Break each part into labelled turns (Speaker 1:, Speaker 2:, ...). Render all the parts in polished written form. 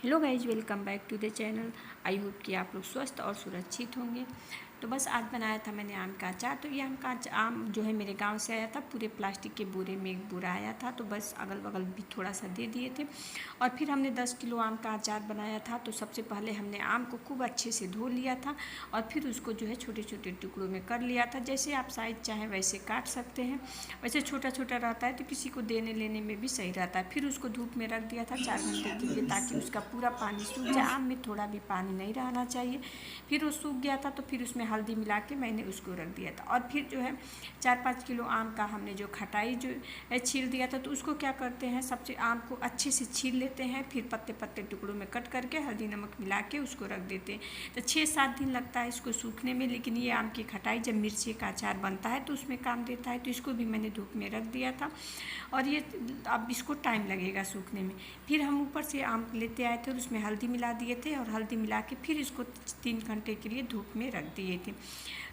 Speaker 1: Hello guys, welcome back to the channel. I hope कि आप लोग स्वस्थ और सुरक्षित होंगे। तो बस आज बनाया था मैंने आम का अचार। तो ये आम जो है मेरे गांव से आया था, पूरे प्लास्टिक के बोरे में एक बोरा आया था। तो बस अगल बगल भी थोड़ा सा दे दिए थे। और फिर हमने 10 किलो आम का अचार बनाया था। तो सबसे पहले हमने आम को खूब अच्छे से धो लिया था और फिर उसको जो है छोटे छोटे टुकड़ों में कर लिया था। जैसे आप साइज़ चाहें वैसे काट सकते हैं। वैसे छोटा छोटा रहता है तो किसी को देने लेने में भी सही रहता है। फिर उसको धूप में रख दिया था 4 घंटे के लिए, ताकि उसका पूरा पानी सूख जाए। आम में थोड़ा भी पानी नहीं रहना चाहिए। फिर वो सूख गया था तो फिर उसमें हल्दी मिला के मैंने उसको रख दिया था। और फिर जो है 4-5 किलो आम का हमने जो खटाई जो छील दिया था, तो उसको क्या करते हैं, सबसे आम को अच्छे से छील लेते हैं। फिर पत्ते पत्ते टुकड़ों में कट करके हल्दी नमक मिला के उसको रख देते हैं। तो 6-7 दिन लगता है इसको सूखने में। लेकिन ये आम की खटाई जब मिर्ची का अचार बनता है तो उसमें काम देता है। तो इसको भी मैंने धूप में रख दिया था और ये अब इसको टाइम लगेगा सूखने में। फिर हम ऊपर से आम लेते आए थे और उसमें हल्दी मिला दिए थे और हल्दी मिला के फिर इसको 3 घंटे के लिए धूप में रख दिए थे।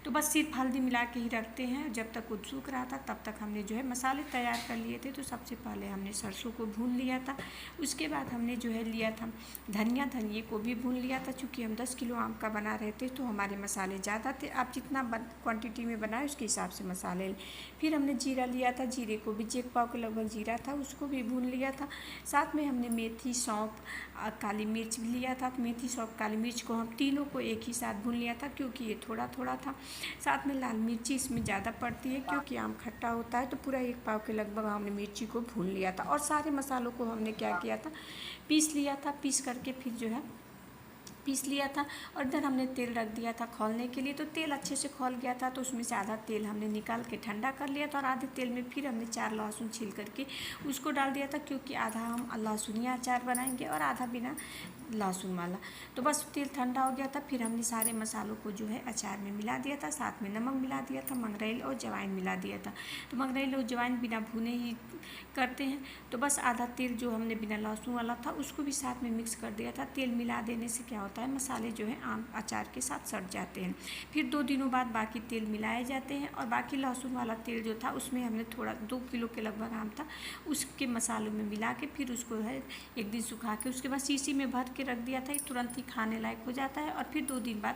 Speaker 1: तो बस सिर्फ हल्दी मिला के ही रखते हैं। जब तक वो सूख रहा था तब तक हमने जो है मसाले तैयार कर लिए थे। तो सबसे पहले हमने सरसों को भून लिया था। उसके बाद हमने जो है लिया था धनिए को भी भून लिया था। चूँकि हम 10 किलो आम का बना रहे थे तो हमारे मसाले ज़्यादा थे। आप जितना क्वांटिटी में बनाए उसके हिसाब से मसाले। फिर हमने जीरा लिया था, जीरे को भी 1 पाव के लगभग जीरा था, उसको भी भून लिया था। साथ में हमने मेथी, सौंफ, काली मिर्च भी लिया था। मेथी, सौंफ, काली मिर्च को हम तीनों को एक ही साथ भून लिया था, क्योंकि ये थोड़ा थोड़ा था। साथ में लाल मिर्ची इसमें ज़्यादा पड़ती है क्योंकि आम खट्टा होता है। तो पूरा 1 पाव के लगभग हमने मिर्ची को भून लिया था। और सारे मसालों को हमने क्या किया था, पीस लिया था। पीस करके फिर जो है पीस लिया था। और इधर हमने तेल रख दिया था खौलने के लिए। तो तेल अच्छे से खौल गया था तो उसमें से आधा तेल हमने निकाल के ठंडा कर लिया था और आधे तेल में फिर हमने 4 लहसुन छील करके उसको डाल दिया था, क्योंकि आधा हम लहसुनिया अचार बनाएंगे और आधा बिना लहसुन वाला। तो बस तेल ठंडा हो गया था। फिर हमने सारे मसालों को जो है अचार में मिला दिया था। साथ में नमक मिला दिया था, मंगरेल और जवाइन मिला दिया था। तो मंगरेल और जवाइन बिना भुने ही करते हैं। तो बस आधा तेल जो हमने बिना लहसुन वाला था उसको भी साथ में मिक्स कर दिया था। तेल मिला देने से क्या होता है, मसाले जो है आम अचार के साथ सड़ जाते हैं। फिर 2 दिनों बाद बाकी तेल मिलाए जाते हैं और बाकी लहसुन वाला तेल जो था उसमें हमने थोड़ा 2 किलो के लगभग आम था, उसके मसालों में मिला के फिर उसको है 1 दिन सुखा के उसके बाद शीशी में भर के रख दिया था। ये तुरंत ही खाने लायक हो जाता है। और फिर 2 दिन बाद